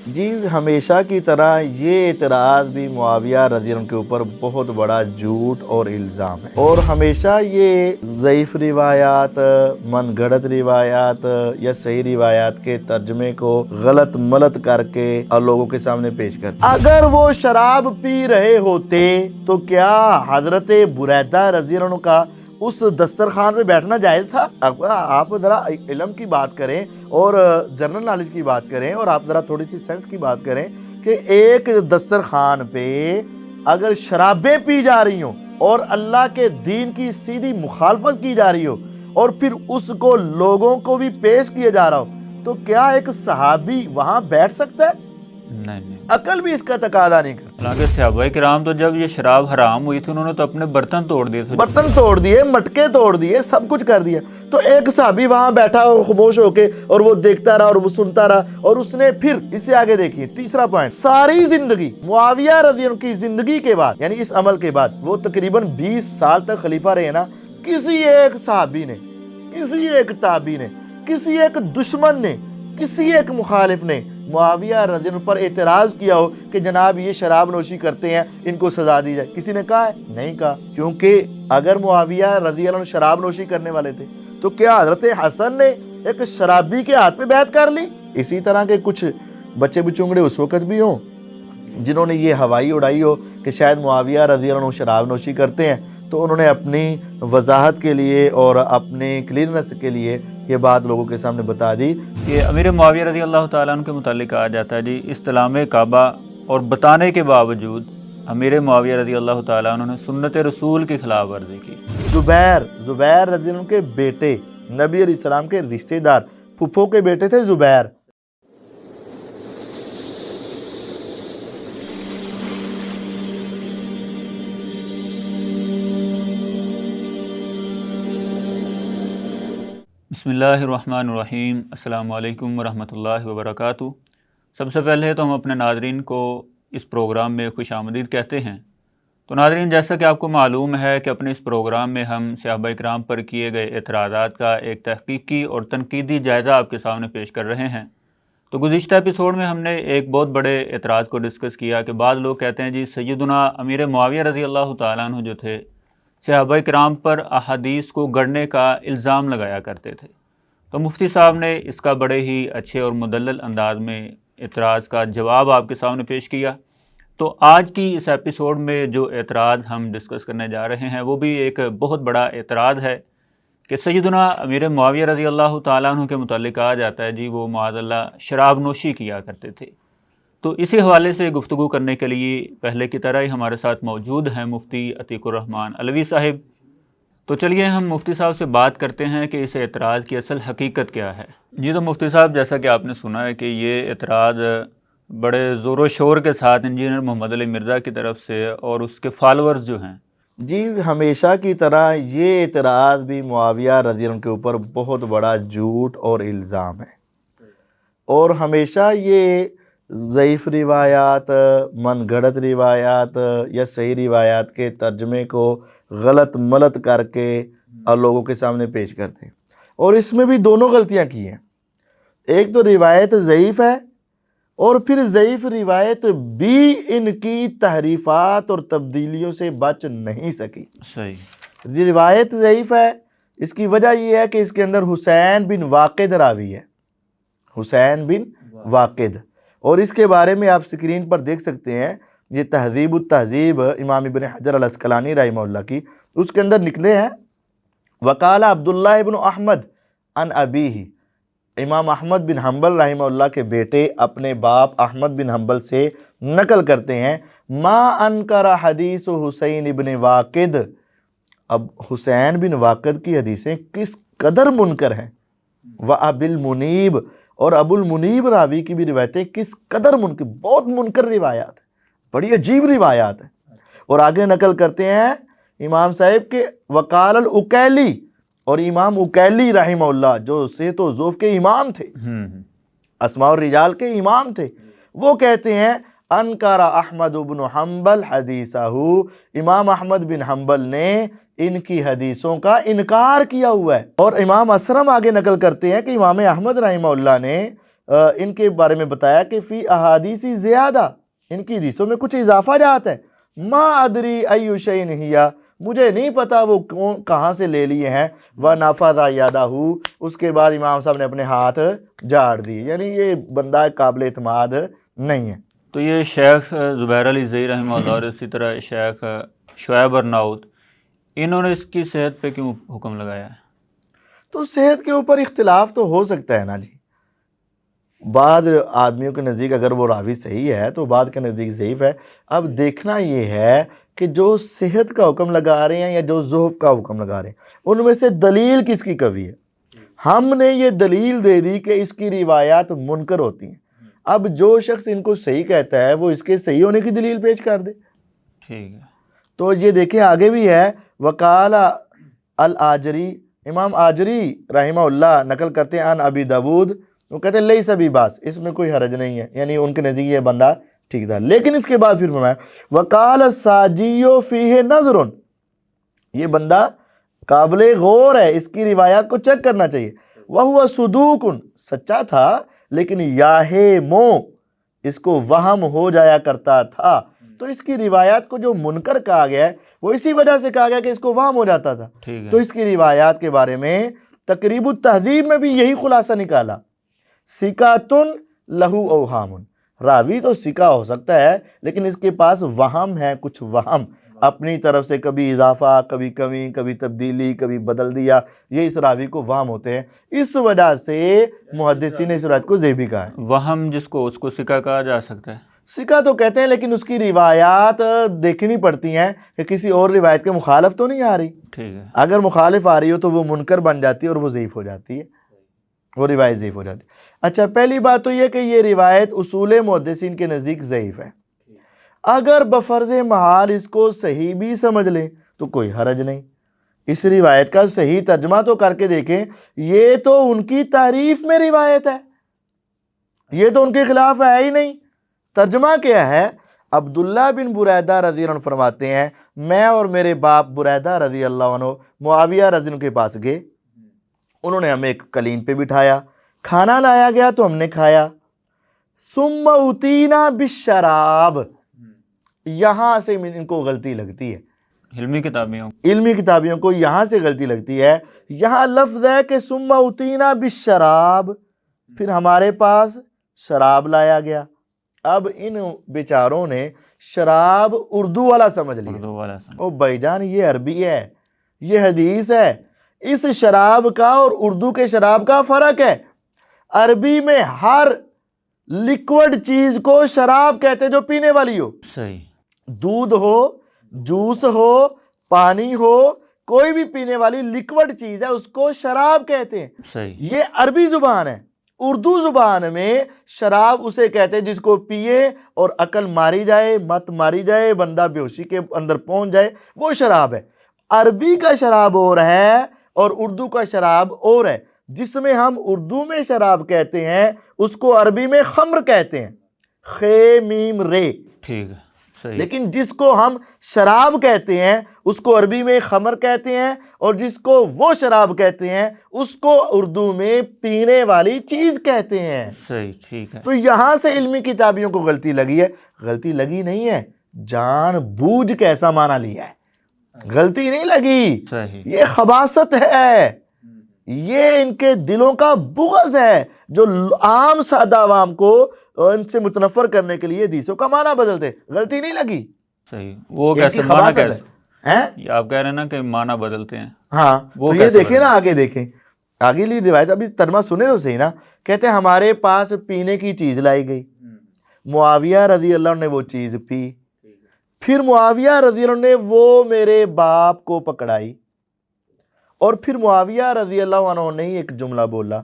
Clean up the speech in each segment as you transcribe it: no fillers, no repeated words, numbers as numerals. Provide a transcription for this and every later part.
جی ہمیشہ کی طرح یہ اعتراض بھی معاویہ رضی اللہ عنہ کے اوپر بہت بڑا جھوٹ اور الزام ہے، اور ہمیشہ یہ ضعیف روایات، من گھڑت روایات یا صحیح روایات کے ترجمے کو غلط ملت کر کے اور لوگوں کے سامنے پیش کرتے۔ اگر وہ شراب پی رہے ہوتے تو کیا حضرت بریدہ رضی اللہ عنہ کا اس دسترخوان پہ بیٹھنا جائز تھا؟ آپ ذرا علم کی بات کریں اور جنرل نالج کی بات کریں، اور آپ ذرا تھوڑی سی سینس کی بات کریں کہ ایک دسترخوان پہ اگر شرابیں پی جا رہی ہوں اور اللہ کے دین کی سیدھی مخالفت کی جا رہی ہو اور پھر اس کو لوگوں کو بھی پیش کیا جا رہا ہو، تو کیا ایک صحابی وہاں بیٹھ سکتا ہے؟ نہیں، عقل بھی اس کا تقاضا نہیں کرتا۔ حالانکہ صحابہ کرام تو جب یہ شراب حرام ہوئی تھی انہوں نے تو اپنے برتن توڑ دیے تھے، برتن توڑ دیے، مٹکے توڑ دیے، سب کچھ کر دیا، تو ایک صحابی وہاں بیٹھا اور خاموش ہو کے اور وہ دیکھتا رہا اور وہ سنتا رہا، اور اس نے پھر اس سے آگے دیکھیے تیسرا پوائنٹ، ساری زندگی معاویہ رضی اللہ عنہ کی زندگی کے بعد، یعنی اس عمل کے بعد وہ تقریباً 20 سال تک خلیفہ رہے نا، کسی ایک صحابی نے، کسی ایک تابعی نے، کسی ایک دشمن نے، کسی ایک مخالف نے معاویہ رضی اللہ عنہ پر اعتراض کیا ہو کہ جناب یہ شراب نوشی کرتے ہیں، ان کو سزا دی جائے؟ کسی نے کہا ہے؟ نہیں کہا، کیونکہ اگر معاویہ رضی اللہ عنہ شراب نوشی کرنے والے تھے تو کیا حضرت حسن نے ایک شرابی کے ہاتھ پہ بیعت کر لی؟ اسی طرح کے کچھ بچے بچونگڑے اس وقت بھی ہوں جنہوں نے یہ ہوائی اڑائی ہو کہ شاید معاویہ رضی اللہ عنہ شراب نوشی کرتے ہیں، تو انہوں نے اپنی وضاحت کے لیے اور اپنے کلیئرنس کے لیے یہ بات لوگوں کے سامنے بتا دی کہ امیر معاویہ رضی اللہ تعالیٰ عنہ کے متعلق کہا جاتا ہے جی استلام کعبہ اور بتانے کے باوجود امیر معاویہ رضی اللہ تعالیٰ عنہ نے سنت رسول کی خلاف ورزی کی۔ زبیر رضی اللہ عنہ کے بیٹے، نبی علیہ السلام کے رشتہ دار پھپھو کے بیٹے تھے زبیر۔ بسم اللہ الرحمن الرحیم، السلام علیکم ورحمۃ اللہ وبرکاتہ۔ سب سے پہلے تو ہم اپنے ناظرین کو اس پروگرام میں خوش آمدید کہتے ہیں۔ تو ناظرین، جیسا کہ آپ کو معلوم ہے کہ اپنے اس پروگرام میں ہم صحابہ کرام پر کیے گئے اعتراضات کا ایک تحقیقی اور تنقیدی جائزہ آپ کے سامنے پیش کر رہے ہیں۔ تو گزشتہ ایپیسوڈ میں ہم نے ایک بہت بڑے اعتراض کو ڈسکس کیا کہ بعض لوگ کہتے ہیں جی سیدنا امیر معاویہ رضی اللہ تعالیٰ عنہ جو تھے صحابہ کرام پر احادیث کو گڑھنے کا الزام لگایا کرتے تھے۔ تو مفتی صاحب نے اس کا بڑے ہی اچھے اور مدلل انداز میں اعتراض کا جواب آپ کے سامنے پیش کیا۔ تو آج کی اس ایپیسوڈ میں جو اعتراض ہم ڈسکس کرنے جا رہے ہیں وہ بھی ایک بہت بڑا اعتراض ہے کہ سیدنا امیر معاویہ رضی اللہ تعالیٰ عنہ کے متعلق کہا جاتا ہے جی وہ معاذ اللہ شراب نوشی کیا کرتے تھے۔ تو اسی حوالے سے گفتگو کرنے کے لیے پہلے کی طرح ہی ہمارے ساتھ موجود ہیں مفتی عتیق الرحمن علوی صاحب۔ تو چلیے ہم مفتی صاحب سے بات کرتے ہیں کہ اس اعتراض کی اصل حقیقت کیا ہے۔ جی تو مفتی صاحب، جیسا کہ آپ نے سنا ہے کہ یہ اعتراض بڑے زور و شور کے ساتھ انجینئر محمد علی مرزا کی طرف سے اور اس کے فالورز جو ہیں، جی ہمیشہ کی طرح یہ اعتراض بھی معاویہ رضی اللہ عنہ کے اوپر بہت بڑا جھوٹ اور الزام ہے، اور ہمیشہ یہ ضعیف روایات، من گھڑت روایات یا صحیح روایات کے ترجمے کو غلط ملت کر کے اور لوگوں کے سامنے پیش کرتے ہیں، اور اس میں بھی دونوں غلطیاں کی ہیں۔ ایک تو روایت ضعیف ہے، اور پھر ضعیف روایت بھی ان کی تحریفات اور تبدیلیوں سے بچ نہیں سکی۔ صحیح، روایت ضعیف ہے، اس کی وجہ یہ ہے کہ اس کے اندر حسین بن واقد راوی ہے، حسین بن واقد، اور اس کے بارے میں آپ سکرین پر دیکھ سکتے ہیں، یہ تہذیب التہذیب امام ابن حجر العسقلانی رحمہ اللہ کی، اس کے اندر نکلے ہیں وقال عبداللہ ابن احمد عن ابیہ، امام احمد بن حنبل رحمہ اللہ کے بیٹے اپنے باپ احمد بن حنبل سے نقل کرتے ہیں، ما انکر حدیث حسین ابن واقد۔ اب حسین بن واقد کی حدیثیں کس قدر منکر ہیں، وابو المنیب، اور ابو المنیب راوی کی بھی روایتیں کس قدر منکر، بہت منکر روایات ہیں، بڑی عجیب روایات ہیں۔ اور آگے نقل کرتے ہیں امام صاحب کے وقال العقیلی، اور امام عقیلی رحمہ اللہ جو صحت و ضعف کے امام تھے، اسماء الرجال کے امام تھے، وہ کہتے ہیں انکر احمد بن حنبل حدیثہ، امام احمد بن حنبل نے ان کی حدیثوں کا انکار کیا ہوا ہے۔ اور امام اسرم آگے نقل کرتے ہیں کہ امام احمد رحمہ اللہ نے ان کے بارے میں بتایا کہ فی احادیثی زیادہ، ان کی حدیثوں میں کچھ اضافہ جات ہے، ما ادری ایو شیء ہی، مجھے نہیں پتا وہ کہاں سے لے لیے ہیں، وَنَفَضَ يَدَهُ، اس کے بعد امام صاحب نے اپنے ہاتھ جھاڑ دیے، یعنی یہ بندہ قابل اعتماد نہیں ہے۔ تو یہ شیخ زبیر علی زئی رحمہ اللہ اور اسی طرح شیخ شعیب ارناؤت، انہوں نے اس کی صحت پہ کیوں حکم لگایا ہے؟ تو صحت کے اوپر اختلاف تو ہو سکتا ہے نا جی، بعض آدمیوں کے نزدیک اگر وہ راوی صحیح ہے تو بعض کے نزدیک ضعیف ہے۔ اب دیکھنا یہ ہے کہ جو صحت کا حکم لگا رہے ہیں یا جو ضعف کا حکم لگا رہے ہیں ان میں سے دلیل کس کی قوی ہے۔ ہم نے یہ دلیل دے دی کہ اس کی روایات منکر ہوتی ہیں، اب جو شخص ان کو صحیح کہتا ہے وہ اس کے صحیح ہونے کی دلیل پیش کر دے۔ ٹھیک ہے، تو یہ دیکھیں آگے بھی ہے، وقال الآجری، امام آجری رحمہ اللہ نقل کرتے ہیں عن ابی داود، وہ کہتے ہیں لیس بی باس، اس میں کوئی حرج نہیں ہے، یعنی ان کے نزدیک یہ بندہ ٹھیک تھا۔ لیکن اس کے بعد پھر فرمایا وقال الساجی فیہ نظر، یہ بندہ قابل غور ہے، اس کی روایات کو چیک کرنا چاہیے، وہو صدوق، سچا تھا لیکن یاہمو، اس کو وہم ہو جایا کرتا تھا، تو اس کی روایات کو جو منکر کہا گیا ہے وہ اسی وجہ سے کہا گیا کہ اس کو وہم ہو جاتا تھا۔ ٹھیک ہے، تو اس کی روایات کے بارے میں تقریب التہذیب میں بھی یہی خلاصہ نکالا، ثقۃ لہ اوہام، راوی تو ثقہ ہو سکتا ہے لیکن اس کے پاس وہم ہے، کچھ وہم اپنی طرف سے، کبھی اضافہ، کبھی کمی، کبھی تبدیلی، کبھی بدل دیا، یہ اس راوی کو وہم ہوتے ہیں، اس وجہ سے محدثین نے اس روایت کو ضعیف کہا ہے۔ وہم جس کو اس کو ثقہ کہا جا سکتا ہے؟ ثقہ تو کہتے ہیں لیکن اس کی روایات دیکھنی پڑتی ہیں کہ کسی اور روایت کے مخالف تو نہیں آ رہی، ٹھیک ہے، اگر مخالف آ رہی ہو تو وہ منکر بن جاتی ہے اور وہ ضعیف ہو جاتی ہے، وہ روایت ضعیف ہو جاتی ہے۔ اچھا، پہلی بات تو یہ کہ یہ روایت اصول محدثین کے نزدیک ضعیف ہے، اگر بفرض محال اس کو صحیح بھی سمجھ لیں تو کوئی حرج نہیں، اس روایت کا صحیح ترجمہ تو کر کے دیکھیں، یہ تو ان کی تعریف میں روایت ہے، یہ تو ان کے خلاف ہے ہی نہیں۔ ترجمہ کیا ہے؟ عبداللہ بن بریدہ رضی اللہ عنہ فرماتے ہیں میں اور میرے باپ بریدہ رضی اللہ عنہ معاویہ رضی اللہ عنہ کے پاس گئے، انہوں نے ہمیں ایک قلین پہ بٹھایا، کھانا لایا گیا تو ہم نے کھایا، ثم اتینا بالشراب، یہاں سے ان کو غلطی لگتی ہے، علمی کتابیوں کو یہاں سے غلطی لگتی ہے، یہاں لفظ ہے کہ ثم اتینا بالشراب، پھر ہمارے پاس شراب لایا گیا۔ اب ان بیچاروں نے شراب اردو والا سمجھ لیا، او بھائی جان یہ عربی ہے، یہ حدیث ہے، اس شراب کا اور اردو کے شراب کا فرق ہے۔ عربی میں ہر لیکوڈ چیز کو شراب کہتے جو پینے والی ہو، صحیح، دودھ ہو، جوس ہو، پانی ہو، کوئی بھی پینے والی لیکوڈ چیز ہے اس کو شراب کہتے ہیں، صحیح، یہ عربی زبان ہے۔ اردو زبان میں شراب اسے کہتے ہیں جس کو پیے اور عقل ماری جائے، مت ماری جائے، بندہ بیہوشی کے اندر پہنچ جائے، وہ شراب ہے۔ عربی کا شراب اور ہے اور اردو کا شراب اور ہے، جس میں ہم اردو میں شراب کہتے ہیں اس کو عربی میں خمر کہتے ہیں، خے میم رے، ٹھیک ہے، صحیح، لیکن جس کو ہم شراب کہتے ہیں اس کو عربی میں خمر کہتے ہیں، اور جس کو وہ شراب کہتے ہیں اس کو اردو میں پینے والی چیز کہتے ہیں۔ صحیح، ٹھیک ہے، تو یہاں سے علمی کتابیوں کو غلطی لگی ہے، غلطی لگی نہیں ہے، جان بوجھ کے ایسا معنی لیا ہے، غلطی نہیں لگی، صحیح، یہ خباثت ہے، یہ ان کے دلوں کا بغض ہے جو عام سادہ عوام کو ان سے متنفر کرنے کے لیے حدیثوں کا معنی بدلتے، غلطی نہیں لگی، صحیح، وہ ان کیسے کی معنی خباثت ہے۔ کیسے؟ ہیں؟ یہ آپ کہہ رہے ہیں نا کہ معنی بدلتے ہیں، ہاں وہ تو یہ کیسے دیکھیں نا، بدلتے آگے دیکھیں، آگے لی روایت، ابھی ترجمہ سنے تو صحیح نا، کہتے ہیں ہمارے پاس پینے کی چیز لائی گئی، معاویہ رضی اللہ عنہ نے وہ چیز پی، پھر معاویہ رضی اللہ عنہ نے وہ میرے باپ کو پکڑائی، اور پھر معاویہ رضی اللہ عنہ نے ہی ایک جملہ بولا۔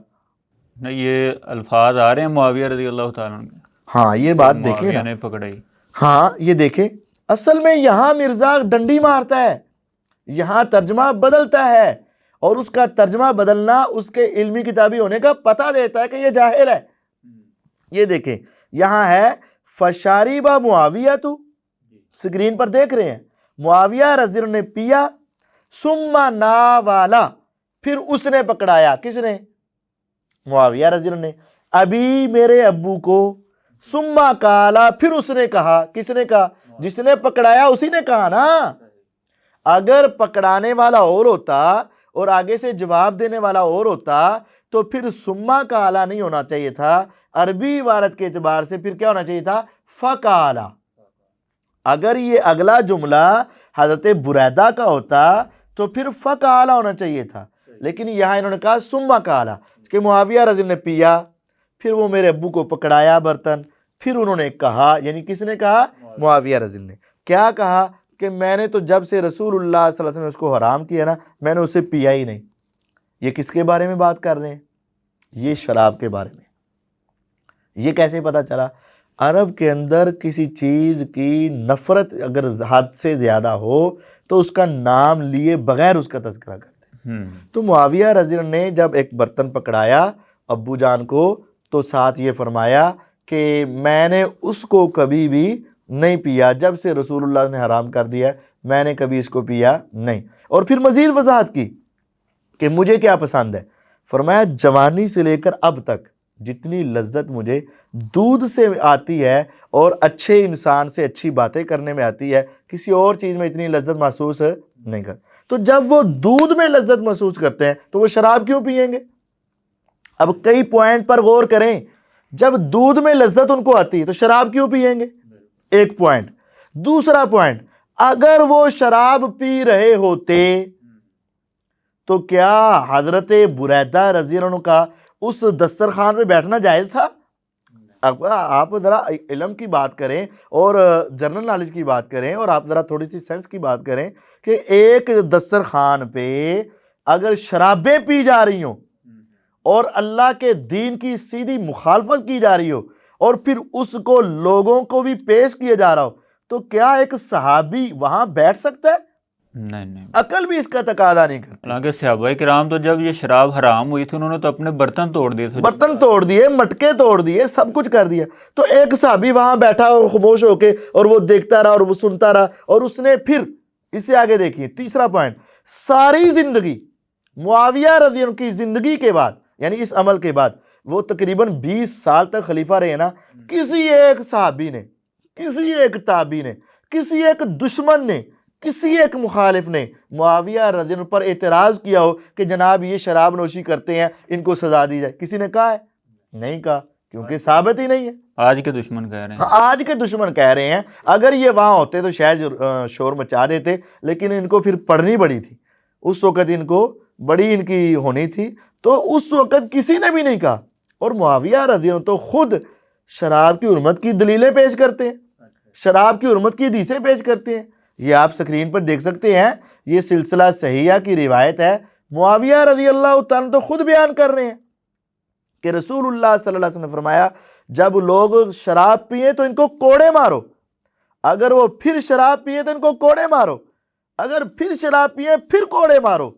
نہیں، یہ الفاظ آ رہے ہیں معاویہ رضی اللہ تعالیٰ عنہ کے، ہاں یہ بات دیکھیں معاویہ نا، نے پکڑائی، ہاں یہ دیکھیں، اصل میں یہاں مرزا ڈنڈی مارتا ہے، یہاں ترجمہ بدلتا ہے، اور اس کا ترجمہ بدلنا اس کے علمی کتابی ہونے کا پتہ دیتا ہے کہ یہ جاہل ہے۔ یہ دیکھیں یہاں ہے فشاربہ معاویہ، تو سکرین پر دیکھ رہے ہیں، معاویہ رضی اللہ عنہ نے پیا، ثم ناوالا، پھر اس نے پکڑایا، کس نے؟ معاویہ رضی اللہ عنہ نے، ابھی میرے ابو کو، سما کالا، پھر اس نے کہا، کس نے کہا؟ جس نے پکڑایا اسی نے کہا نا. اگر پکڑانے والا اور ہوتا اور آگے سے جواب دینے والا اور ہوتا تو پھر سما کالا نہیں ہونا چاہیے تھا. عربی عبارت کے اعتبار سے پھر کیا ہونا چاہیے تھا؟ فکالا. اگر یہ اگلا جملہ حضرت بریدہ کا ہوتا تو پھر فکالا ہونا چاہیے تھا، لیکن یہاں انہوں نے کہا سما کالا کہ معاویہ رضی اللہ نے پیا، پھر وہ میرے ابو کو پکڑایا برتن، پھر انہوں نے کہا، یعنی کس نے کہا؟ معاویہ رضی اللہ نے. کیا کہا؟ کہ میں نے تو جب سے رسول اللہ صلی اللہ علیہ وسلم نے اس کو حرام کیا نا، میں نے اسے پیا ہی نہیں. یہ کس کے بارے میں بات کر رہے ہیں؟ یہ شراب کے بارے میں. یہ کیسے پتا چلا؟ عرب کے اندر کسی چیز کی نفرت اگر حد سے زیادہ ہو تو اس کا نام لیے بغیر اس کا تذکرہ کرتے ہیں. تو معاویہ رضی اللہ نے جب ایک برتن پکڑایا ابو جان کو تو ساتھ یہ فرمایا کہ میں نے اس کو کبھی بھی نہیں پیا، جب سے رسول اللہ نے حرام کر دیا میں نے کبھی اس کو پیا نہیں. اور پھر مزید وضاحت کی کہ مجھے کیا پسند ہے. فرمایا جوانی سے لے کر اب تک جتنی لذت مجھے دودھ سے آتی ہے اور اچھے انسان سے اچھی باتیں کرنے میں آتی ہے، کسی اور چیز میں اتنی لذت محسوس نہیں کرتا. تو جب وہ دودھ میں لذت محسوس کرتے ہیں تو وہ شراب کیوں پئیں گے؟ اب کئی پوائنٹ پر غور کریں. جب دودھ میں لذت ان کو آتی ہے تو شراب کیوں پئیں گے؟ ایک پوائنٹ. دوسرا پوائنٹ، اگر وہ شراب پی رہے ہوتے تو کیا حضرت بریدہ رضی اللہ عنہ کا اس دسترخوان پہ بیٹھنا جائز تھا؟ آپ ذرا علم کی بات کریں اور جنرل نالج کی بات کریں اور آپ ذرا تھوڑی سی سینس کی بات کریں کہ ایک دسترخوان پہ اگر شرابیں پی جا رہی ہوں اور اللہ کے دین کی سیدھی مخالفت کی جا رہی ہو اور پھر اس کو لوگوں کو بھی پیش کیا جا رہا ہو تو کیا ایک صحابی وہاں بیٹھ سکتا ہے؟ نہیں. عقل بھی اس کا تقاضا نہیں کرتی. حالانکہ صحابہ کرام تو جب یہ شراب حرام ہوئی تھی انہوں نے تو اپنے برتن توڑ دیے تھے، برتن توڑ دیے، مٹکے توڑ دیے، سب کچھ کر دیا. تو ایک صحابی وہاں بیٹھا اور خاموش ہو کے اور وہ دیکھتا رہا اور وہ سنتا رہا اور اس نے پھر اس سے آگے دیکھیے تیسرا پوائنٹ، ساری زندگی معاویہ رضی اللہ عنہ کی زندگی کے بعد یعنی اس عمل کے بعد وہ تقریباً 20 سال تک خلیفہ رہے نا، کسی ایک صحابی نے، کسی ایک تابعی نے، کسی ایک دشمن نے، کسی ایک مخالف نے معاویہ رضی اللہ عنہ پر اعتراض کیا ہو کہ جناب یہ شراب نوشی کرتے ہیں ان کو سزا دی جائے؟ کسی نے کہا ہے؟ نہیں کہا، کیونکہ ثابت ہی نہیں ہے. آج کے دشمن کہہ رہے ہیں. آج کے دشمن کہہ رہے ہیں. اگر یہ وہاں ہوتے تو شاید شور مچا دیتے، لیکن ان کو پھر پڑھنی پڑی تھی. اس وقت ان کو بڑی ان کی ہونی تھی، تو اس وقت کسی نے بھی نہیں کہا. اور معاویہ رضی اللہ عنہ تو خود شراب کی حرمت کی دلیلیں پیش کرتے ہیں، شراب کی حرمت کی حدیثیں پیش کرتے ہیں. یہ آپ سکرین پر دیکھ سکتے ہیں، یہ سلسلہ صحیحہ کی روایت ہے. معاویہ رضی اللہ تعالیٰ تو خود بیان کر رہے ہیں کہ رسول اللہ صلی اللہ علیہ وسلم نے فرمایا جب لوگ شراب پیئیں تو ان کو کوڑے مارو، اگر وہ پھر شراب پیئیں تو ان کو کوڑے مارو، اگر پھر شراب پیئیں پھر کوڑے مارو،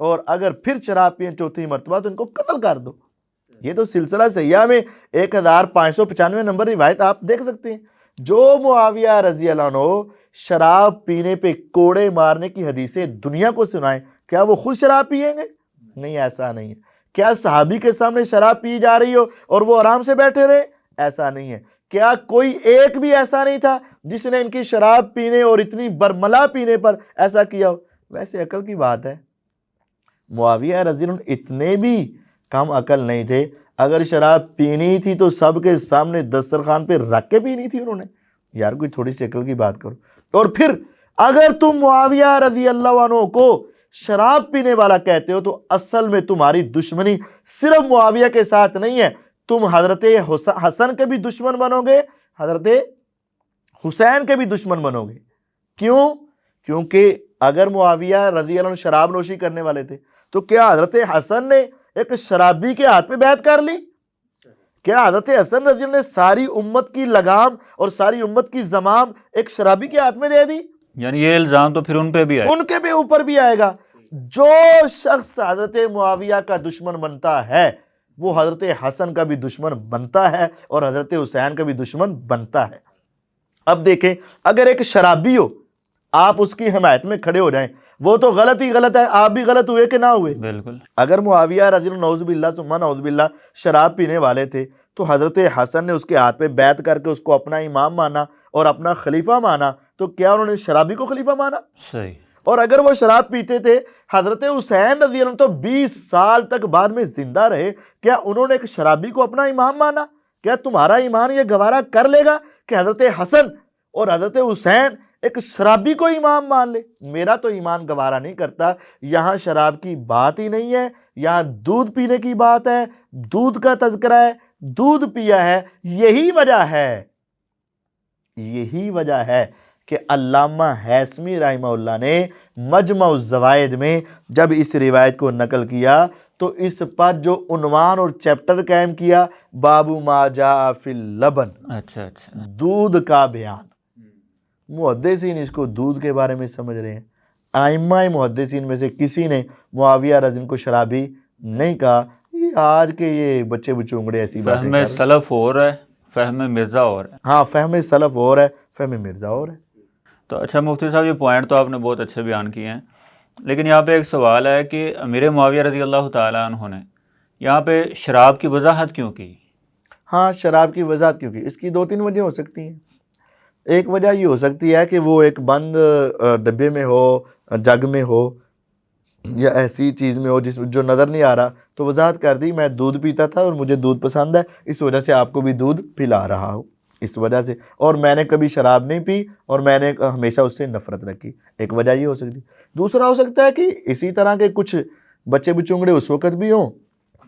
اور اگر پھر شراب پیئیں چوتھی مرتبہ تو ان کو قتل کر دو. یہ تو سلسلہ صحیحہ میں 1595 نمبر روایت آپ دیکھ سکتے ہیں. جو معاویہ رضی اللہ عنہ شراب پینے پہ کوڑے مارنے کی حدیثیں دنیا کو سنائیں، کیا وہ خود شراب پیئیں گے؟ نہیں، ایسا نہیں ہے. کیا صحابی کے سامنے شراب پی جا رہی ہو اور وہ آرام سے بیٹھے رہے؟ ایسا نہیں ہے. کیا کوئی ایک بھی ایسا نہیں تھا جس نے ان کی شراب پینے اور اتنی برملا پینے پر ایسا کیا ہو؟ ویسے عقل کی بات ہے، معاویہ رضی اللہ عنہ اتنے بھی کم عقل نہیں تھے. اگر شراب پینی تھی تو سب کے سامنے دسترخوان پہ رکھ کے پینی تھی انہوں نے. یار کوئی تھوڑی سی عقل کی بات کرو. اور پھر اگر تم معاویہ رضی اللہ عنہ کو شراب پینے والا کہتے ہو تو اصل میں تمہاری دشمنی صرف معاویہ کے ساتھ نہیں ہے، تم حضرت حسن کے بھی دشمن بنو گے، حضرت حسین کے بھی دشمن بنو گے. کیوں؟ کیونکہ اگر معاویہ رضی اللہ عنہ شراب نوشی کرنے والے تھے تو کیا حضرت حسن نے ایک شرابی کے ہاتھ پہ بیعت کر لی؟ کیا حضرت حسن رضی اللہ عنہ نے ساری امت کی لگام اور ساری امت کی زمام ایک شرابی کے ہاتھ میں دے دی؟ یعنی یہ الزام تو پھر ان پہ بھی آئے، ان کے بھی اوپر بھی آئے گا. جو شخص حضرت معاویہ کا دشمن بنتا ہے وہ حضرت حسن کا بھی دشمن بنتا ہے اور حضرت حسین کا بھی دشمن بنتا ہے. اب دیکھیں، اگر ایک شرابی ہو آپ اس کی حمایت میں کھڑے ہو جائیں، وہ تو غلط ہی غلط ہے، آپ بھی غلط ہوئے کہ نہ ہوئے؟ بالکل. اگر معاویہ رضی اللہ نعوذ باللہ ثم نعوذ باللہ شراب پینے والے تھے تو حضرت حسن نے اس کے ہاتھ پہ بیعت کر کے اس کو اپنا امام مانا اور اپنا خلیفہ مانا، تو کیا انہوں نے شرابی کو خلیفہ مانا؟ صحیح. اور اگر وہ شراب پیتے تھے، حضرت حسین رضی اللہ عنہ تو 20 سال تک بعد میں زندہ رہے، کیا انہوں نے ایک شرابی کو اپنا امام مانا؟ کیا تمہارا ایمان یہ گوارا کر لے گا کہ حضرت حسن اور حضرت حسین ایک شرابی کو امام مان لے؟ میرا تو ایمان گوارا نہیں کرتا. یہاں شراب کی بات ہی نہیں ہے، یہاں دودھ پینے کی بات ہے، دودھ کا تذکرہ ہے، دودھ پیا ہے. یہی وجہ ہے کہ علامہ ہیثمی رحمہ اللہ نے مجمع الزوائد میں جب اس روایت کو نقل کیا تو اس پر جو عنوان اور چیپٹر قائم کیا، باب ما جاء فی اللبن، اچھا. دودھ کا بیان. محدثین اس کو دودھ کے بارے میں سمجھ رہے ہیں. ائمہ محدثین میں سے کسی نے معاویہ رضی اللہ کو شرابی نہیں کہا. یہ آج کے یہ بچے بچونگڑے ایسی باتیں کر رہے ہیں. فہم سلف اور ہے، فہم مرزا اور ہے. ہاں، فہم سلف اور ہے، فہم مرزا اور ہے. تو اچھا مفتی صاحب، یہ پوائنٹ تو آپ نے بہت اچھے بیان کیے ہیں، لیکن یہاں پہ ایک سوال ہے کہ امیر معاویہ رضی اللہ تعالیٰ عنہ نے یہاں پہ شراب کی وضاحت کیوں کی؟ ہاں، شراب کی وضاحت کیوں کی؟ اس کی 2-3 وجہ ہو سکتی ہیں. ایک وجہ یہ ہو سکتی ہے کہ وہ ایک بند ڈبے میں ہو، جگ میں ہو، یا ایسی چیز میں ہو جو نظر نہیں آ رہا، تو وضاحت کر دی میں دودھ پیتا تھا اور مجھے دودھ پسند ہے، اس وجہ سے آپ کو بھی دودھ پلا رہا ہوں، اس وجہ سے، اور میں نے کبھی شراب نہیں پی اور میں نے ہمیشہ اس سے نفرت رکھی. ایک وجہ یہ ہو سکتی. دوسرا ہو سکتا ہے کہ اسی طرح کے کچھ بچے بچونگڑے اس وقت بھی ہوں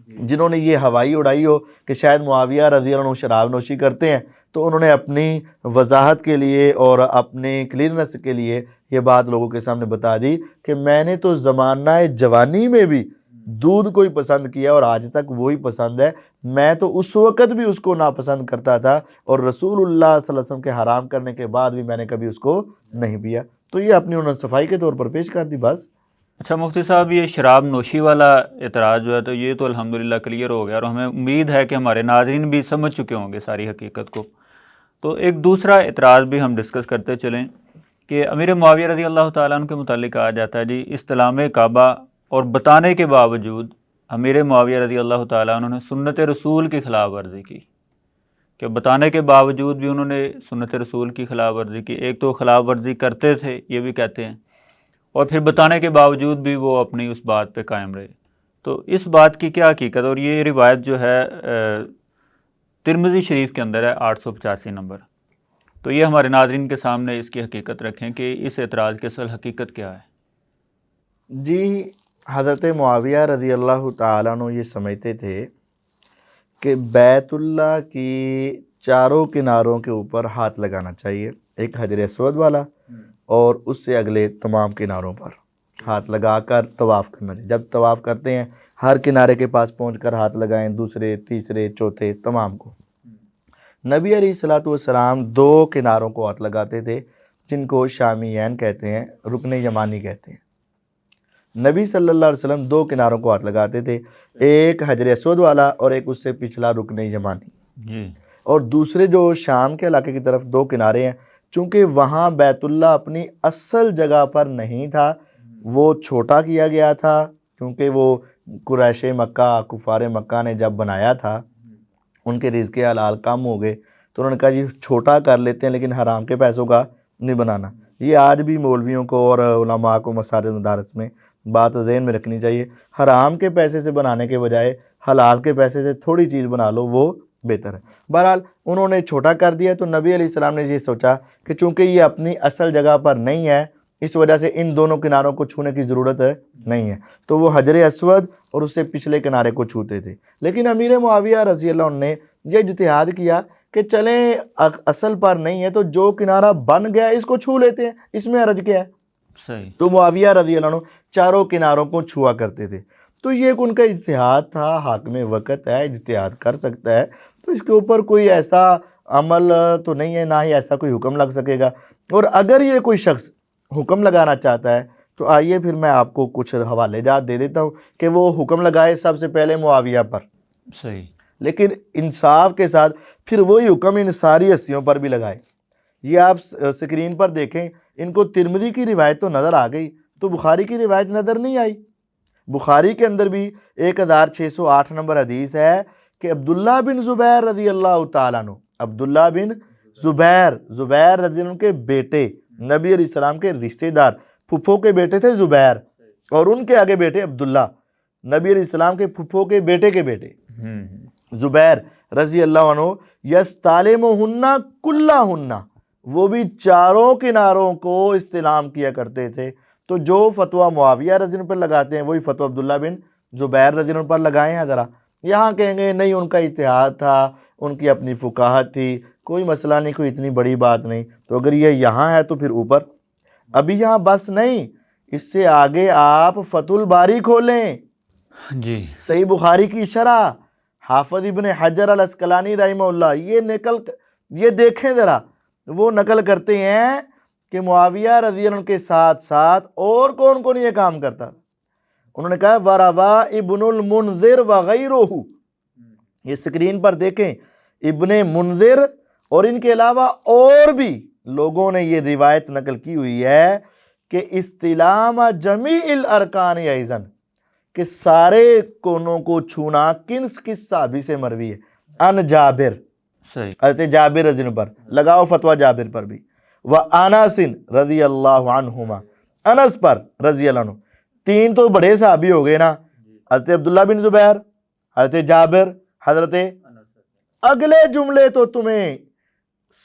جنہوں نے یہ ہوائی اڑائی ہو کہ شاید معاویہ رضی اللہ عنہ شراب نوشی کرتے ہیں، تو انہوں نے اپنی وضاحت کے لیے اور اپنے کلیئرنس کے لیے یہ بات لوگوں کے سامنے بتا دی کہ میں نے تو زمانہ جوانی میں بھی دودھ کو ہی پسند کیا اور آج تک وہی پسند ہے. میں تو اس وقت بھی اس کو ناپسند کرتا تھا اور رسول اللہ صلی اللہ علیہ وسلم کے حرام کرنے کے بعد بھی میں نے کبھی اس کو نہیں پیا. تو یہ اپنی انہوں نے صفائی کے طور پر پیش کر دی بس. اچھا مفتی صاحب، یہ شراب نوشی والا اعتراض جو ہے تو یہ تو الحمدللہ کلیئر ہو گیا اور ہمیں امید ہے کہ ہمارے ناظرین بھی سمجھ چکے ہوں گے ساری حقیقت کو. تو ایک دوسرا اعتراض بھی ہم ڈسکس کرتے چلیں کہ امیر معاویہ رضی اللہ تعالیٰ عنہ کے متعلق کہا جاتا ہے جی استلام کعبہ اور بتانے کے باوجود امیر معاویہ رضی اللہ تعالیٰ عنہ نے سنت رسول کی خلاف ورزی کی، کہ بتانے کے باوجود بھی انہوں نے سنت رسول کی خلاف ورزی کی. ایک تو خلاف ورزی کرتے تھے یہ بھی کہتے ہیں، اور پھر بتانے کے باوجود بھی وہ اپنی اس بات پہ قائم رہے. تو اس بات کی کیا حقیقت؟ اور یہ روایت جو ہے ترمذی شریف کے اندر ہے 885 نمبر. تو یہ ہمارے ناظرین کے سامنے اس کی حقیقت رکھیں کہ اس اعتراض کی اصل حقیقت کیا ہے. جی، حضرت معاویہ رضی اللہ تعالیٰ عنہ یہ سمجھتے تھے کہ بیت اللہ کی چاروں کناروں کے اوپر ہاتھ لگانا چاہیے، ایک حجر اسود والا اور اس سے اگلے تمام کناروں پر ہاتھ لگا کر طواف کرنا چاہیے. جب طواف کرتے ہیں ہر کنارے کے پاس پہنچ کر ہاتھ لگائیں، دوسرے، تیسرے، چوتھے، تمام کو. نبی علیہ الصلوۃ والسلام 2 کناروں کو ہاتھ لگاتے تھے جن کو شامیین کہتے ہیں، رکن یمانی کہتے ہیں. نبی صلی اللہ علیہ وسلم 2 کناروں کو ہاتھ لگاتے تھے، ایک حجر اسود والا اور ایک اس سے پچھلا رکن یمانی جی. اور دوسرے جو شام کے علاقے کی طرف 2 کنارے ہیں. چونکہ وہاں بیت اللہ اپنی اصل جگہ پر نہیں تھا، وہ چھوٹا کیا گیا تھا، کیونکہ وہ قریش مکہ، کفار مکہ نے جب بنایا تھا ان کے رزق حلال کم ہو گئے تو انہوں نے کہا جی چھوٹا کر لیتے ہیں لیکن حرام کے پیسوں کا نہیں بنانا. یہ آج بھی مولویوں کو اور علماء کو مساجد مدارس میں بات ذہن میں رکھنی چاہیے، حرام کے پیسے سے بنانے کے بجائے حلال کے پیسے سے تھوڑی چیز بنا لو، وہ بہتر ہے. بہرحال انہوں نے چھوٹا کر دیا تو نبی علیہ السلام نے یہ سوچا کہ چونکہ یہ اپنی اصل جگہ پر نہیں ہے اس وجہ سے ان دونوں کناروں کو چھونے کی ضرورت نہیں ہے، تو وہ حجر اسود اور اس سے پچھلے کنارے کو چھوتے تھے. لیکن امیر معاویہ رضی اللہ عنہ نے یہ اجتہاد کیا کہ چلیں اصل پر نہیں ہے تو جو کنارہ بن گیا اس کو چھو لیتے ہیں، اس میں حرج کیا ہے. صحیح. تو معاویہ رضی اللہ عنہ چاروں کناروں کو چھوا کرتے تھے. تو یہ ان کا اجتہاد تھا، حاکم وقت ہے، اجتہاد کر سکتا ہے، تو اس کے اوپر کوئی ایسا عمل تو نہیں ہے، نہ ہی ایسا کوئی حکم لگ سکے گا. اور اگر یہ کوئی شخص حکم لگانا چاہتا ہے تو آئیے پھر میں آپ کو کچھ حوالے جات دے دیتا ہوں کہ وہ حکم لگائے سب سے پہلے معاویہ پر. صحیح. لیکن انصاف کے ساتھ پھر وہی حکم ان ساری ہستیوں پر بھی لگائے. یہ آپ سکرین پر دیکھیں، ان کو ترمذی کی روایت تو نظر آ گئی تو بخاری کی روایت نظر نہیں آئی۔ بخاری کے اندر بھی 1608 نمبر حدیث ہے کہ عبداللہ بن زبیر رضی اللہ تعالیٰ عنہ، عبداللہ بن زبیر رضی اللہ عنہ کے بیٹے، نبی علیہ السلام کے رشتہ دار، پھپھو کے بیٹے تھے زبیر، اور ان کے آگے بیٹے عبداللہ، نبی علیہ السلام کے پھپھو کے بیٹے زبیر رضی اللہ عنہ، یستعلمہن کلہن، وہ بھی چاروں کناروں کو استلام کیا کرتے تھے۔ تو جو فتویٰ معاویہ رضی اللہ عنہ پر لگاتے ہیں وہی فتویٰ عبداللہ بن زبیر رضی اللہ عنہ پر لگائے ہیں۔ ذرا یہاں کہیں گے نہیں، ان کا اجتہاد تھا، ان کی اپنی فقاہت تھی، کوئی مسئلہ نہیں، کوئی اتنی بڑی بات نہیں۔ تو اگر یہ یہاں ہے تو پھر اوپر، ابھی یہاں بس نہیں، اس سے آگے آپ فتح الباری کھولیں، جی صحیح بخاری کی شرح، حافظ ابن حجر العسقلانی رحمہ اللہ یہ دیکھیں ذرا، وہ نقل کرتے ہیں کہ معاویہ رضی اللہ عنہ کے ساتھ ساتھ اور کون کون یہ کام کرتا۔ انہوں نے کہا وَرَوَا ابن المنذر وَغَيْرُهُ، یہ سکرین پر دیکھیں، ابن منذر اور ان کے علاوہ اور بھی لوگوں نے یہ روایت نقل کی ہوئی ہے کہ استلام جمیع الارکان ایضاً، کہ سارے کونوں کو چھونا کس صحابی سے مروی ہے؟ ان جابر، صحیح، حضرت جابر رضی اللہ عنہ پر لگاؤ فتویٰ، جابر پر بھی، وَأَنَسٍ رضی اللہ عنہما، انس پر رضی اللہ عنہ، تین تو بڑے صحابی ہو گئے نا، حضرت عبداللہ بن زبیر، حضرت جابر، حضرت، اگلے جملے تو تمہیں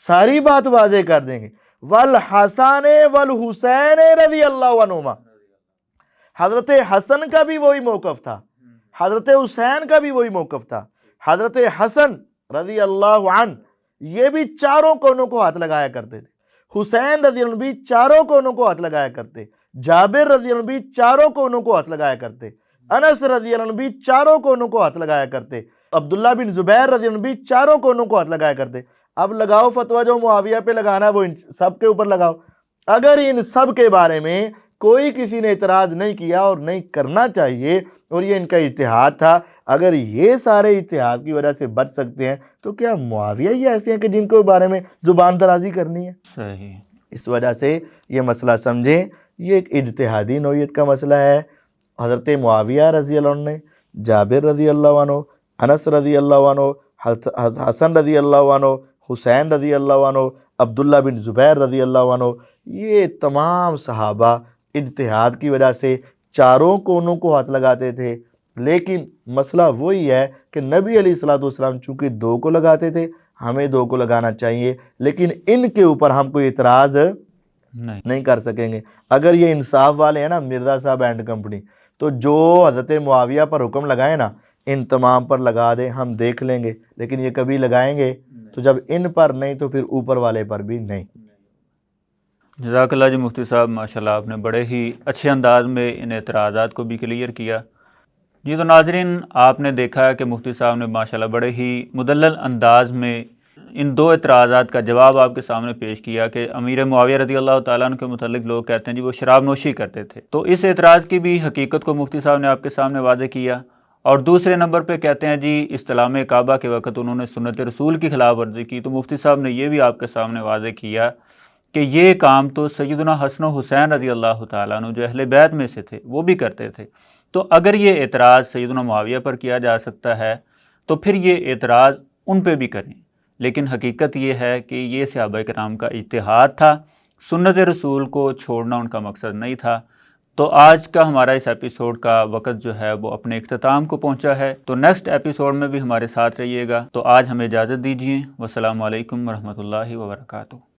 ساری بات واضح کر دیں گے، والحسن والحسین رضی اللہ عنہما، حضرت حسن کا بھی وہی موقف تھا، حضرت حسین کا بھی وہی موقف تھا۔ حضرت حسن رضی اللہ عنہ یہ بھی چاروں کونوں کو ہاتھ لگایا کرتے تھے، حسین رضی اللہ عنہ بھی چاروں کونوں کو ہاتھ لگایا کرتے، جابر رضی اللہ عنہ بھی چاروں کونوں کو ہاتھ لگایا کرتے، انس رضی اللہ عنہ بھی چاروں کونوں کو ہاتھ لگایا کرتے، عبداللہ بن زبیر رضی اللہ عنہ بھی چاروں کونوں کو ہاتھ لگایا کرتے۔ اب لگاؤ فتویٰ، جو معاویہ پہ لگانا ہے وہ ان سب کے اوپر لگاؤ۔ اگر ان سب کے بارے میں کوئی کسی نے اعتراض نہیں کیا اور نہیں کرنا چاہیے، اور یہ ان کا اجتہاد تھا، اگر یہ سارے اجتہاد کی وجہ سے بچ سکتے ہیں تو کیا معاویہ ہی ایسے ہیں کہ جن کے بارے میں زبان درازی کرنی ہے؟ صحیح۔ اس وجہ سے یہ مسئلہ سمجھیں، یہ ایک اجتہادی نوعیت کا مسئلہ ہے۔ حضرت معاویہ رضی اللہ عنہ نے جابر رضی اللہ عنہ، انس رضی اللہ عنہ، حسن رضی اللہ عنہ، حسین رضی اللہ عنہ، عبداللہ بن زبیر رضی اللہ عنہ، یہ تمام صحابہ اجتہاد کی وجہ سے چاروں کونوں کو ہاتھ لگاتے تھے۔ لیکن مسئلہ وہی ہے کہ نبی علیہ الصلوۃ والسلام چونکہ دو کو لگاتے تھے، ہمیں دو کو لگانا چاہیے، لیکن ان کے اوپر ہم کوئی اعتراض نہیں کر سکیں گے۔ اگر یہ انصاف والے ہیں نا، مرزا صاحب اینڈ کمپنی، تو جو حضرت معاویہ پر حکم لگائے نا، ان تمام پر لگا دیں، ہم دیکھ لیں گے، لیکن یہ کبھی لگائیں گے تو جب ان پر نہیں تو پھر اوپر والے پر بھی نہیں۔ جزاک اللہ جی مفتی صاحب، ماشاءاللہ آپ نے بڑے ہی اچھے انداز میں ان اعتراضات کو بھی کلیئر کیا۔ جی تو ناظرین، آپ نے دیکھا ہے کہ مفتی صاحب نے ماشاءاللہ بڑے ہی مدلل انداز میں ان دو اعتراضات کا جواب آپ کے سامنے پیش کیا کہ امیر معاویہ رضی اللہ تعالیٰ عنہ کے متعلق لوگ کہتے ہیں جی وہ شراب نوشی کرتے تھے، تو اس اعتراض کی بھی حقیقت کو مفتی صاحب نے آپ کے سامنے واضح کیا۔ اور دوسرے نمبر پہ کہتے ہیں جی استلام کعبہ کے وقت انہوں نے سنت رسول کی خلاف ورزی کی، تو مفتی صاحب نے یہ بھی آپ کے سامنے واضح کیا کہ یہ کام تو سیدنا حسن و حسین رضی اللہ تعالیٰ عنہ جو اہل بیت میں سے تھے وہ بھی کرتے تھے۔ تو اگر یہ اعتراض سیدنا معاویہ پر کیا جا سکتا ہے تو پھر یہ اعتراض ان پہ بھی کریں، لیکن حقیقت یہ ہے کہ یہ صحابہ کرام کا اجتہاد تھا، سنت رسول کو چھوڑنا ان کا مقصد نہیں تھا۔ تو آج کا ہمارا اس ایپیسوڈ کا وقت جو ہے وہ اپنے اختتام کو پہنچا ہے، تو نیکسٹ ایپیسوڈ میں بھی ہمارے ساتھ رہیے گا۔ تو آج ہمیں اجازت دیجیے، والسلام علیکم ورحمۃ اللہ وبرکاتہ۔